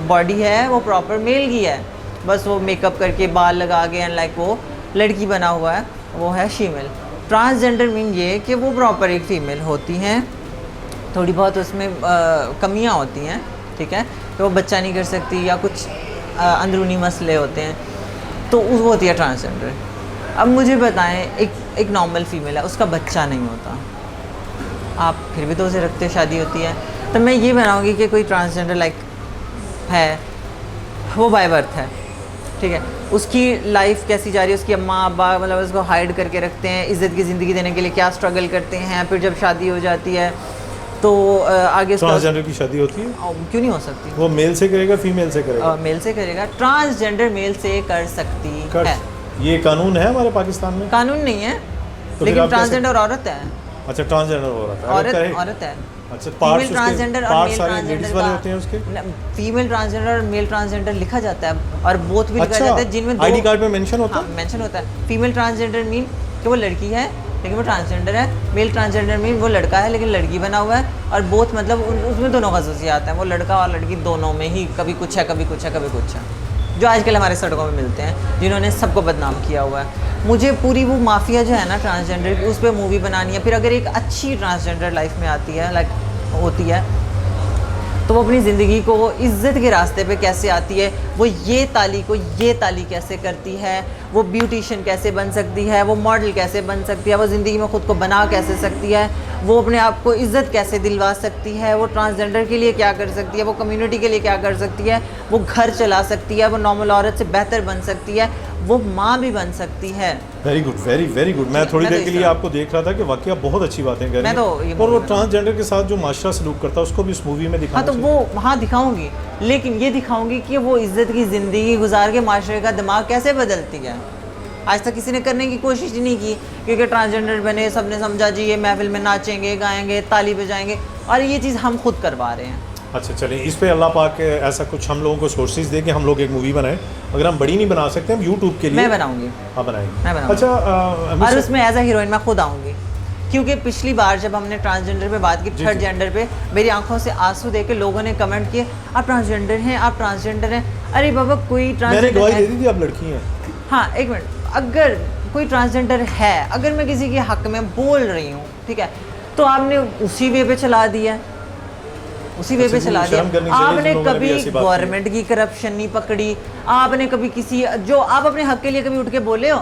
S1: बॉडी है वो प्रॉपर मेल की है, बस वो मेकअप करके बाल लगा के एंड लाइक वो लड़की बना हुआ है, वो है फीमेल। ट्रांसजेंडर मीन ये कि वो प्रॉपर एक फ़ीमेल होती हैं, थोड़ी बहुत उसमें कमियां होती हैं, ठीक है, तो वो बच्चा नहीं कर सकती या कुछ अंदरूनी मसले होते हैं, तो वो होती है ट्रांसजेंडर। अब मुझे बताएं, एक नॉर्मल फीमेल है, उसका बच्चा नहीं होता, आप फिर भी तो उसे रखते, शादी होती है, तो मैं ये बनाऊंगी कि कोई ट्रांसजेंडर लाइक है, वो बाय बर्थ है, ठीक है, उसकी लाइफ कैसी जा रही है, उसकी अम्मा अब्बा मतलब उसको हाइड करके रखते हैं, इज़्ज़त की ज़िंदगी देने के लिए क्या स्ट्रगल करते हैं, फिर जब शादी हो जाती है तो आगे
S2: ट्रांसजेंडर की शादी होती है,
S1: क्यों नहीं हो सकती?
S2: वो मेल से करेगा फीमेल से करेगा?
S1: मेल से करेगा। ट्रांसजेंडर मेल से कर सकती है।
S2: ये कानून है हमारे पाकिस्तान में?
S1: कानून नहीं है,
S2: तो
S1: लेकिन ट्रांसजेंडर औरत है।
S2: अच्छा, ट्रांसजेंडर औरत
S1: है।
S2: अच्छा,
S1: फीमेल ट्रांसजेंडर और मेल
S2: ट्रांसजेंडर वाले होते हैं उसके?
S1: फीमेल ट्रांसजेंडर और मेल ट्रांसजेंडर लिखा जाता है और बोथ भी लिखा जाता है, जिनमें
S2: आईडी कार्ड पे मेंशन होता है?
S1: मेंशन होता है। फीमेल ट्रांसजेंडर मीन कि वो लड़की है लेकिन वो ट्रांसजेंडर है। मेल ट्रांसजेंडर मीन वो लड़का है लेकिन लड़की बना हुआ है, और बोथ मतलब उसमें दोनों खसूसियात हैं, वो लड़का और लड़की दोनों में ही कभी कुछ है कभी कुछ है कभी कुछ है, जो आजकल हमारे सड़कों में मिलते हैं, जिन्होंने सबको बदनाम किया हुआ है। मुझे पूरी वो माफिया जो है ना ट्रांसजेंडर की, उस पर मूवी बनानी है। फिर अगर एक अच्छी ट्रांसजेंडर लाइफ में आती है, लाइक होती है, तो वो अपनी ज़िंदगी को इज़्ज़त के रास्ते पे कैसे आती है, वो ये ताली कैसे करती है, वो ब्यूटिशियन कैसे बन सकती है, वो मॉडल कैसे बन सकती है, वो ज़िंदगी में ख़ुद को बना कैसे सकती है, वो अपने आप को इज़्ज़त कैसे दिलवा सकती है, वो ट्रांसजेंडर के लिए क्या कर सकती है, वो कम्युनिटी के लिए क्या कर सकती है, वो घर चला सकती है, वो नॉर्मल औरत से बेहतर बन सकती है, वो माँ भी बन सकती है।
S2: Very good, very good. मैं थोड़ी देर के लिए आपको देख रहा था कि वाकई बहुत अच्छी बातें कर रही हैं, और वो ट्रांसजेंडर के साथ जो माशरा सलूक करता है उसको भी इस मूवी में दिखाना।
S1: हाँ, तो वो हाँ दिखाऊंगी, लेकिन ये दिखाऊंगी कि वो इज़्ज़त की ज़िंदगी गुजार के माशरे का दिमाग कैसे बदलती है। आज तक किसी ने करने की कोशिश ही नहीं की, क्योंकि ट्रांसजेंडर बने, सबने समझा जी ये महफिल में नाचेंगे गाएंगे ताली बजाएंगे, और ये चीज़ हम खुद करवा रहे हैं।
S2: अच्छा, चलिए, इस पे अल्लाह पाक ऐसा कुछ हम लोगों को सोर्सेज दे कि हम लोग एक मूवी बनाएं। अगर हम बड़ी नहीं बना सकते, हम यूट्यूब के लिए
S1: मैं बनाऊंगी।
S2: हाँ, बनाएंगे।
S1: मैं बनाऊंगी।
S2: अच्छा,
S1: और उसमें एज अ हीरोइन मैं खुद आऊँगी, क्योंकि पिछली बार जब हमने ट्रांसजेंडर पे बात की, थर्ड जेंडर पे, मेरी आंखों से आंसू देके लोगों ने कमेंट किए आप ट्रांसजेंडर हैं, आप ट्रांसजेंडर हैं। अरे बाबा, कोई ट्रांसजेंडर,
S2: मैंने गवाही दे दी थी आप लड़की हैं।
S1: हाँ, एक मिनट, अगर कोई ट्रांसजेंडर है, अगर मैं किसी के हक में बोल रही हूँ, ठीक है, तो आपने उसी वे पे चला दिया, उसी वे पे चला दिया। आपने कभी गवर्नमेंट की करप्शन नहीं पकड़ी, आपने कभी किसी जो आप अपने हक के लिए कभी उठ के बोले हो,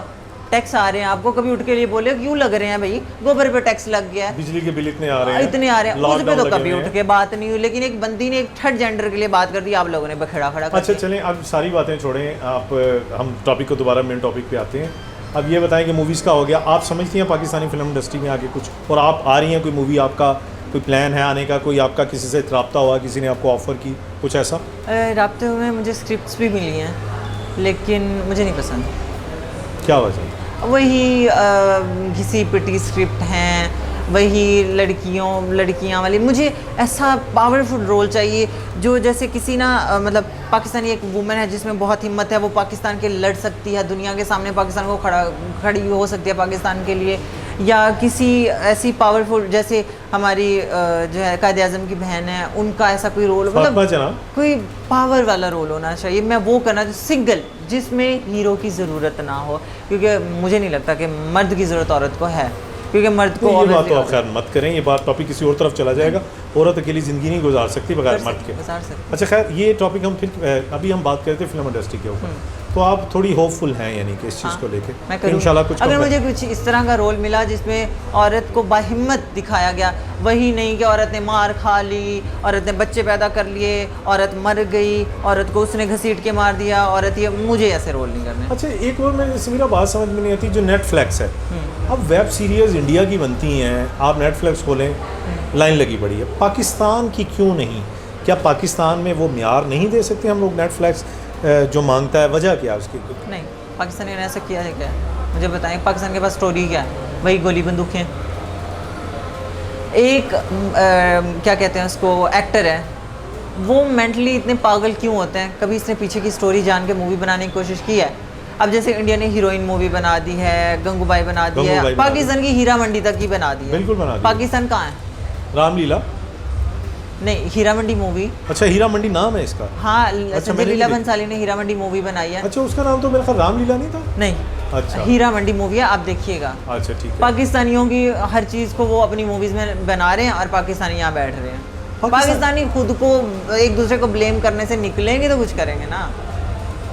S1: टैक्स आ रहे हैं आपको, कभी उठ के लिए बोले क्यों लग रहे हैं भाई, गोबर पे टैक्स लग गया है,
S2: बिजली के बिल इतने आ रहे हैं,
S1: उस पे तो कभी उठ के बात नहीं हुई। लेकिन एक बंदी ने एक थर्ड जेंडर के लिए बात कर दी, आप लोगों ने बखेड़ा खड़ा कर।
S2: अच्छा, चलें, अब सारी बातें छोड़ें, आप हम टॉपिक को दोबारा मेन टॉपिक पे आते हैं। अब ये बताएं कि मूवीज़ का हो गया, आप समझती हैं पाकिस्तानी फिल्म इंडस्ट्री में आगे कुछ, और आप आ रही हैं, कोई मूवी आपका कोई प्लान है आने का, कोई आपका किसी से रब्ता हुआ, किसी ने आपको ऑफ़र की, कुछ ऐसा?
S1: रब्ते हुए मुझे स्क्रिप्ट्स भी मिली हैं, लेकिन मुझे नहीं पसंद।
S2: क्या वजह?
S1: वही घिसी पिटी स्क्रिप्ट हैं, वही लड़कियां वाली। मुझे ऐसा पावरफुल रोल चाहिए जो जैसे किसी ना मतलब पाकिस्तानी एक वुमेन है जिसमें बहुत हिम्मत है, वो पाकिस्तान के लड़ सकती है, दुनिया के सामने पाकिस्तान को खड़ी हो सकती है पाकिस्तान के लिए, या किसी ऐसी पावरफुल जैसे हमारी जो है कायद आज़म की बहन है, उनका ऐसा कोई रोल, मतलब कोई पावर वाला रोल होना चाहिए। मैं वो करना सिंगल, जिसमें हीरो की ज़रूरत ना हो, क्योंकि मुझे नहीं लगता कि मर्द की ज़रूरत औरत को है, क्योंकि मर्द को
S2: ये बात तो आप खैर मत करें, ये बात टॉपिक किसी और तरफ चला जाएगा। औरत अकेली ज़िंदगी नहीं गुजार सकती बगैर मर्द के। अच्छा, खैर, ये टॉपिक हम फिर अभी हम बात करते हैं फिल्म इंडस्ट्री के ऊपर तो आप थोड़ी होपफुल हैं यानी कि इस चीज़ को लेके
S1: मैं करूँगी।
S2: इंशाल्लाह कुछ
S1: अगर
S2: कम
S1: मुझे कुछ इस तरह का रोल मिला जिसमें औरत को बाहिम्मत दिखाया गया, वही नहीं कि औरत ने मार खा ली, औरत ने बच्चे पैदा कर लिए, औरत मर गई, औरत को उसने घसीट के मार दिया, औरत ये, मुझे ऐसे रोल नहीं करने।
S2: अच्छा एक और मैं समीरा बात समझ में नहीं आती, जो नेटफ्लिक्स है अब वेब सीरीज़ इंडिया की बनती हैं, आप नेटफ्लिक्स खोलें लाइन लगी पड़ी है, पाकिस्तान की क्यों नहीं? क्या पाकिस्तान में वो म्यार नहीं दे सकते हम लोग नेटफ्लिक्स जो मांगता है, वजह क्या है उसकी?
S1: नहीं, पाकिस्तान ने ऐसा किया है क्या? मुझे बताएं, पाकिस्तान के पास स्टोरी क्या है? वही गोली बंदूकें। एक क्या कहते हैं उसको, एक्टर है, वो मेंटली इतने पागल क्यों होते हैं? कभी इसने पीछे की स्टोरी जान के मूवी बनाने की कोशिश की है? अब जैसे इंडिया ने हीरोइन मूवी बना दी है, गंगूबाई बना दी है, पाकिस्तान की हीरा मंडी तक की बना दी है।
S2: बिल्कुल बना दी।
S1: पाकिस्तान कहाँ है?
S2: रामलीला
S1: नहीं, हीरा मंडी मूवी।
S2: अच्छा हीरा मंडी नाम है इसका?
S1: हाँ,
S2: अच्छा,
S1: संजय लीला भंसाली ने हीरा मंडी मूवी बनाई है।
S2: अच्छा उसका नाम तो मेरा ख्याल रामलीला नहीं था।
S1: नहीं,
S2: अच्छा
S1: हीरा मंडी मूवी है, आप देखिएगा।
S2: अच्छा ठीक है।
S1: पाकिस्तानियों की हर चीज़ को वो अपनी मूवीज़ में बना रहे हैं और पाकिस्तानी यहाँ बैठ रहे हैं। पाकिस्तानी खुद को एक दूसरे को ब्लेम करने से निकलेंगे तो कुछ करेंगे ना।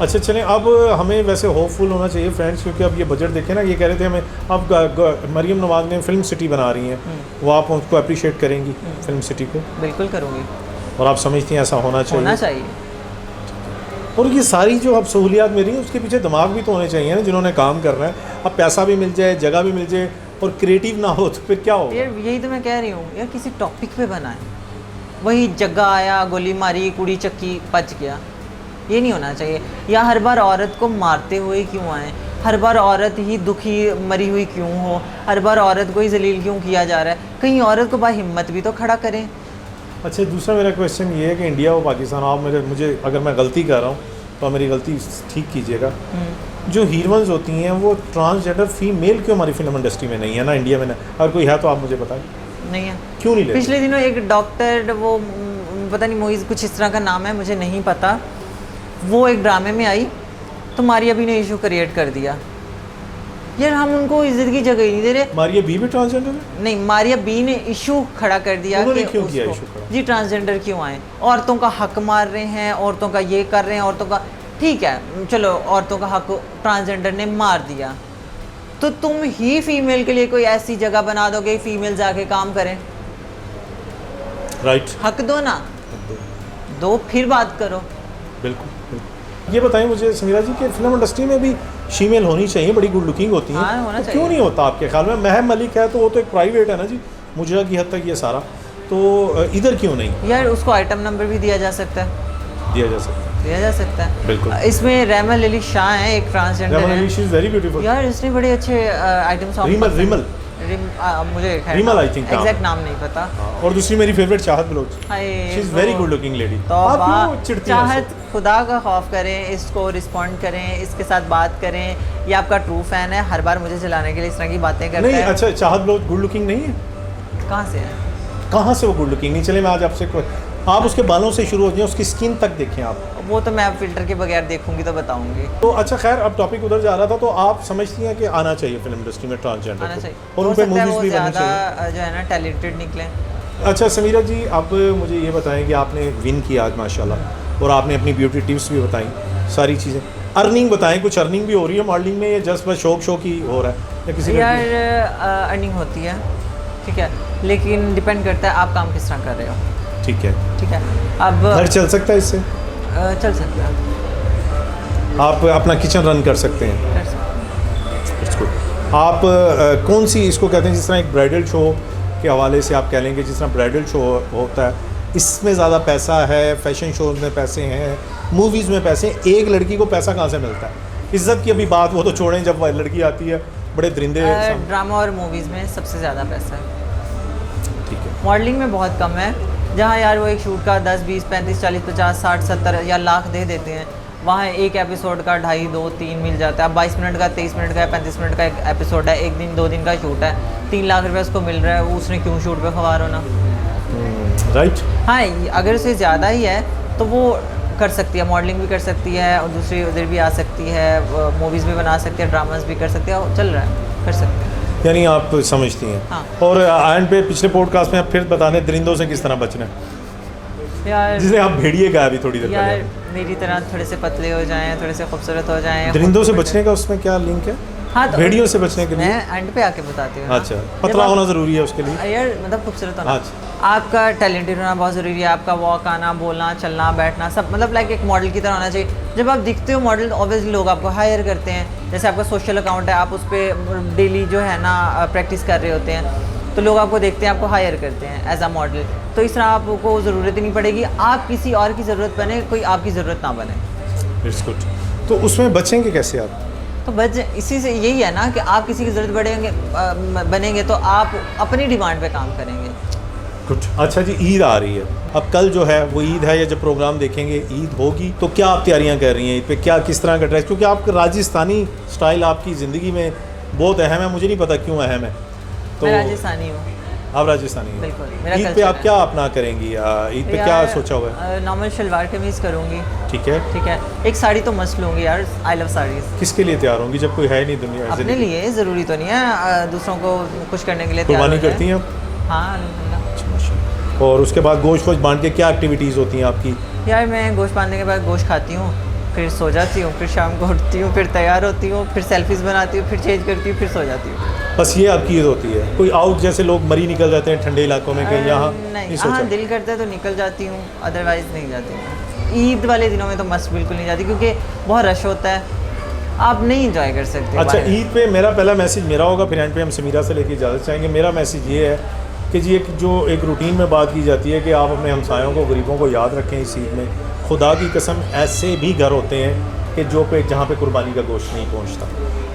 S2: अच्छा चलें, अब हमें वैसे होपफुल होना चाहिए फ्रेंड्स, क्योंकि अब ये बजट देखें ना, ये कह रहे थे हमें अब मरियम नवाज ने फिल्म सिटी बना रही हैं, वो आप उसको अप्रिशिएट करेंगी फिल्म सिटी को?
S1: बिल्कुल करूँगी।
S2: और आप समझती हैं ऐसा होना चाहिए?
S1: होना चाहिए।
S2: और ये सारी जो अब सहूलियात मिल रही हैं उसके पीछे दिमाग भी तो होने चाहिए ना, जिन्होंने काम करना है। अब पैसा भी मिल जाए, जगह भी मिल जाए और क्रिएटिव ना हो तो फिर क्या होगा?
S1: यार यही तो मैं कह रही हूँ यार, किसी टॉपिक पे बनाए। वही जगह आया, गोली मारी, कुड़ी चक्की, बच गया, ये नहीं होना चाहिए। या हर बार औरत को मारते हुए क्यों आए? हर बार औरत ही दुखी मरी हुई क्यों हो? हर बार औरत को ही जलील क्यों किया जा रहा है? कहीं औरत को बाहिम्मत भी तो खड़ा करें।
S2: अच्छा दूसरा मेरा क्वेश्चन ये है कि इंडिया और पाकिस्तान, आप मुझे अगर मैं गलती कर रहा हूँ तो मेरी गलती ठीक कीजिएगा, जो हीरोइंस होती हैं वो ट्रांसजेंडर फीमेल क्यों हमारी फिल्म इंडस्ट्री में नहीं है ना, इंडिया में ना? अगर कोई है तो आप मुझे बताएं।
S1: नहीं है।
S2: क्यों नहीं लेते?
S1: पिछले दिनों एक डॉक्टर, वो पता नहीं मोइज कुछ इस तरह का नाम है, मुझे नहीं पता, वो एक ड्रामे में आई तो मारिया बी ने इशू क्रिएट कर दिया। यार हम उनको इज्जत की जगह ही नहीं दे रहे।
S2: मारिया बी भी ट्रांसजेंडर है?
S1: नहीं, मारिया बी ने इशू खड़ा कर दिया कि
S2: क्यों किया इशू खड़ा?
S1: जी ट्रांसजेंडर क्यों आए, औरतों का हक मार रहे हैं, औरतों का ये कर रहे हैं, औरतों का, ठीक है चलो औरतों का हक ट्रांसजेंडर ने मार दिया, तो तुम ही फीमेल के लिए कोई ऐसी जगह बना दोगे फीमेल जाके काम करें?
S2: राइट,
S1: हक दो ना, दो फिर बात करो।
S2: बिल्कुल। ये बताएं मुझे समीरा जी कि फिल्म इंडस्ट्री में भी फीमेल होनी चाहिए, बड़ी गुड लुकिंग होती हैं।
S1: हाँ, होना
S2: तो
S1: चाहिए।
S2: क्यों नहीं होता आपके ख्याल में? महम मलिक है तो वो तो एक प्राइवेट है ना जी, मुजरा की हद तक ये सारा, तो इधर क्यों नहीं
S1: यार उसको आइटम नंबर भी दिया जा सकता है,
S2: दिया जा सकता?
S1: दिया जा सकता है
S2: बिल्कुल।
S1: इसमें रेमल अली शाह है, एक ट्रांसजेंडर है।
S2: शी इज वेरी ब्यूटीफुल
S1: यार इसने बड़े अच्छे आइटम सॉन्ग।
S2: रिमल
S1: मुझे
S2: रिमल आई थिंक
S1: एग्जैक्ट नाम नहीं पता।
S2: और दूसरी मेरी फेवरेट चाहत बलोच,
S1: हाय,
S2: she is very good looking lady.
S1: तो
S2: आप क्यों चिढ़ती हैं
S1: चाहत, खुदा का खौफ करें, इसको रिस्पॉन्ड करें, इसके साथ बात करें। ये आपका ट्रू फैन है, हर बार मुझे चलाने के लिए इस तरह की बातें करता
S2: नहीं?
S1: है।
S2: अच्छा चाहत बलोच गुड लुकिंग नहीं है?
S1: कहाँ से है?
S2: कहाँ से वो गुड लुकिंग नहीं? चले मैं आज आपसे आप उसके बालों से शुरू हो जाए, उसकी स्किन तक देखें आप।
S1: वो तो मैं फिल्टर के बगैर देखूंगी तो बताऊंगी।
S2: तो अच्छा खैर, अब टॉपिक उधर जा रहा था, तो आप समझती हैं कि आना चाहिए फिल्म इंडस्ट्री में ट्रांसजेंडर
S1: आना चाहिए,
S2: और उन पे मूवीज भी बननी चाहिए।
S1: ज़्यादा जो है ना टैलेंटेड निकले।
S2: अच्छा समीरा जी, आप मुझे ये बताएं कि आपने विन किया आज माशाल्लाह, और आपने अपनी ब्यूटी टिप्स भी बताई, सारी चीज़ें। अर्निंग बताएं, कुछ अर्निंग भी हो रही है मॉडलिंग में, या जस्ट बस शौक ही हो रहा है या किसी
S1: यार अर्निंग होती है, ठीक है, लेकिन डिपेंड करता है आप काम किस तरह कर रहे हो।
S2: ठीक है,
S1: ठीक है। अब
S2: घर चल सकता है इससे?
S1: चल सकता है,
S2: आप अपना किचन रन कर सकते हैं।
S1: कर सकते हैं।
S2: It's good। आप कौन सी इसको कहते हैं, जिस तरह एक ब्राइडल शो के हवाले से आप कह लेंगे, जिस तरह ब्राइडल शो होता है इसमें ज़्यादा पैसा है, फैशन शोज में पैसे हैं, मूवीज़ में पैसे हैं, एक लड़की को पैसा कहाँ से मिलता है? इज़्ज़त की अभी बात वो तो छोड़ें, जब लड़की आती है बड़े दरिंदे
S1: ड्रामा और मूवीज़ में सबसे ज़्यादा पैसा है।
S2: ठीक है।
S1: मॉडलिंग में बहुत कम है, जहाँ यार वो एक शूट का 10, 20, 35, 40, 50, 60, 70 या लाख दे देते हैं, वहाँ एक एपिसोड का 2.5, 2, 3 मिल जाता है। अब 22 मिनट का, 23 मिनट का, 35 मिनट का एक एपिसोड है, एक दिन 2 दिन का शूट है, 3 लाख रुपये उसको मिल रहा है, उसने क्यों शूट पे खवार होना?
S2: राइट।
S1: हाँ, अगर उसे ज़्यादा ही है तो वो कर सकती है, मॉडलिंग भी कर सकती है और दूसरी उधर भी आ सकती है, मूवीज़ भी बना सकती है, ड्रामास भी कर सकती है, चल रहा है, कर सकते हैं।
S2: यानी आप समझती हैं।
S1: हाँ।
S2: और एंड पे पिछले पॉडकास्ट में आप फिर बता दें दरिंदों से किस तरह बचना है,
S1: यार
S2: जिसे आप भेड़िए गाया अभी थोड़ी देर
S1: यार
S2: पहले।
S1: मेरी तरह थोड़े से पतले हो जाएं, थोड़े से खूबसूरत हो जाएं।
S2: दरिंदों से बचने का उसमें क्या लिंक है?
S1: हाँ, तो
S2: भेड़ियों से बचने के लिए?
S1: मैं एंड पे आके बताती हूँ ना।
S2: अच्छा, पतला होना ज़रूरी है उसके लिए?
S1: यार मतलब खूबसूरत होना।
S2: अच्छा।
S1: आपका टैलेंटेड होना बहुत ज़रूरी है, आपका वॉक आना, बोलना, चलना, बैठना सब मतलब लाइक एक मॉडल की तरह होना चाहिए। जब आप दिखते हो मॉडल, ऑब्वियसली लोग आपको हायर करते हैं। जैसे आपका सोशल अकाउंट है, आप उस पर डेली जो है ना प्रैक्टिस कर रहे होते हैं, तो लोग आपको देखते हैं, आपको हायर करते हैं एज अ मॉडल। तो इस तरह आपको ज़रूरत ही नहीं पड़ेगी, आप किसी और की ज़रूरत बने, कोई आपकी ज़रूरत ना बने।
S2: It's good. तो उसमें बचेंगे कैसे आप?
S1: तो बच इसी से यही है ना कि आप किसी की ज़रूरत बनेंगे तो आप अपनी डिमांड पे काम करेंगे।
S2: गुड। अच्छा जी, ईद आ रही है, अब कल जो है वो ईद है, या जब प्रोग्राम देखेंगे ईद होगी, तो क्या आप तैयारियां कर रही हैं ईद पे? क्या किस तरह का ड्रेस, क्योंकि आपका राजस्थानी स्टाइल आपकी ज़िंदगी में बहुत अहम है, मुझे नहीं पता क्यों अहम है। तो
S1: मैं राजस्थानी हूँ।
S2: आप राजस्थानी हैं?
S1: बिल्कुल, मेरा
S2: ईद पे
S1: कल्चर
S2: आप
S1: है।
S2: क्या अपना करेंगी? ईद पे क्या सोचा हुआ है?
S1: नॉर्मल शलवार कमीज़ करूँगी।
S2: ठीक है।
S1: ठीक है, एक साड़ी तो मस्त लूँगी यार, आई लव साड़ीज़।
S2: किसके लिए तैयार होंगी जब कोई है नहीं दुनिया?
S1: अपने
S2: ज़िंदगी?
S1: लिए ज़रूरी तो नहीं है, दूसरों को खुश करने के लिए तैयार
S2: कुर्बानी
S1: हो जाए।
S2: करती हैं आप?
S1: हाँ अल्हम्दुलिल्लाह।
S2: अच्छा, माशाल्लाह। और उसके बाद गोश्त वोश्त बांध के क्या एक्टिविटीज़ होती हैं आपकी?
S1: यार मैं गोश्त बांधने के बाद गोश्त खाती हूँ, फिर सो जाती हूँ, फिर शाम को उठती हूँ, फिर तैयार होती हूँ, फिर सेल्फीज़ बनाती हूँ, फिर चेंज करती हूँ, फिर सो जाती हूँ।
S2: बस ये आपकी ईद होती है? कोई आउट जैसे लोग मरी निकल जाते हैं ठंडे इलाकों में, कहीं यहाँ
S1: नहीं,
S2: सोचा?
S1: हाँ दिल करता है तो निकल जाती हूँ, अदरवाइज़ नहीं जाती हूँ। ईद वाले दिनों में तो मस्त बिल्कुल नहीं जाती, क्योंकि बहुत रश होता है, आप नहीं इंजॉय कर सकते।
S2: अच्छा,
S1: बाहर।
S2: ईद पे मेरा पहला मैसेज मेरा होगा, फिर एंड पे हम समीरा से लेके इजाज़त चाहेंगे। मेरा मैसेज ये है कि जी एक रूटीन में बात की जाती है कि आप अपने हमसायों को, गरीबों को याद रखें इस ईद में। खुदा की कसम, ऐसे भी घर होते हैं कि जहाँ पे कुर्बानी का गोश्त नहीं पहुँचता,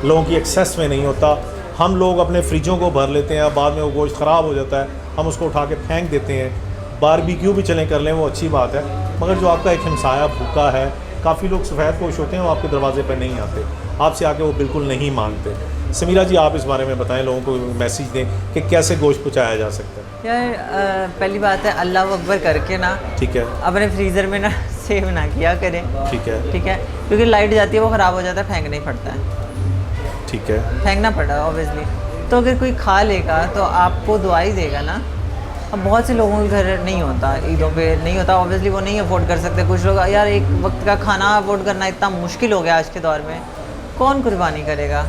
S2: लोगों की एक्सेस में नहीं होता। हम लोग अपने फ्रिजों को भर लेते हैं, बाद में वो गोश्त ख़राब हो जाता है, हम उसको उठा के फेंक देते हैं। बारबेक्यू भी चलें कर लें, वो अच्छी बात है, मगर जो आपका एक हमसाया भूखा है, काफ़ी लोग सफ़ेद पोश होते हैं, वो आपके दरवाजे पर नहीं आते, आपसे आके वो बिल्कुल नहीं मांगते। समीरा जी, आप इस बारे में बताएं, लोगों को मैसेज दें कि कैसे गोश्त पहुँचाया जा सकता है।
S1: यार पहली बात है, अल्लाह अकबर करके ना
S2: ठीक है।
S1: अपने फ्रीज़र में ना सेव ना किया करें।
S2: ठीक है।
S1: ठीक है, क्योंकि लाइट जाती है, वो ख़राब हो जाता है, फेंकना ही पड़ता है।
S2: ठीक है।
S1: फेंकना पड़ा ऑब्वियसली। तो अगर कोई खा लेगा तो आपको दुआ ही देगा ना। अब बहुत से लोगों के घर नहीं होता, ईदों पे नहीं होता, ऑब्वियसली वो नहीं अफोर्ड कर सकते। कुछ लोग यार एक वक्त का खाना अफोर्ड करना इतना मुश्किल हो गया आज के दौर में, कौन कुर्बानी करेगा?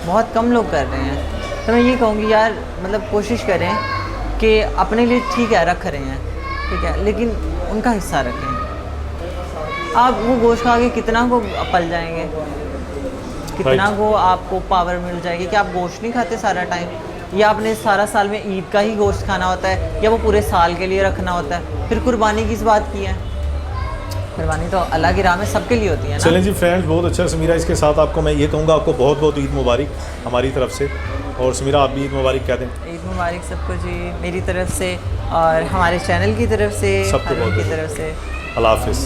S1: बहुत कम लोग कर रहे हैं। तो मैं ये कहूँगी यार, मतलब कोशिश करें कि अपने लिए ठीक है रख रहे हैं, ठीक है, लेकिन उनका हिस्सा रखें। आप वो गोश्त खा के कितना को पल जाएंगे, कितना को आपको पावर मिल जाएगी कि आप गोश्त नहीं खाते सारा टाइम, या आपने सारा साल में ईद का ही गोश्त खाना होता है, या वो पूरे साल के लिए रखना होता है। फिर कुर्बानी किस बात की है? कुर्बानी तो अल्लाह की राह में सबके लिए होती है ना।
S2: चलें जी फ्रेंड्स, बहुत अच्छा समीरा, इसके साथ आपको मैं ये कहूँगा, आपको बहुत बहुत ईद मुबारक हमारी तरफ से। और समीरा, आप भी ईद मुबारक कह दें।
S1: ईद मुबारक सबको जी, मेरी तरफ से और हमारे चैनल की तरफ से,
S2: सबको
S1: हरून
S2: बहुत
S1: की तरफ से।
S2: अल्लाह हाफिज़।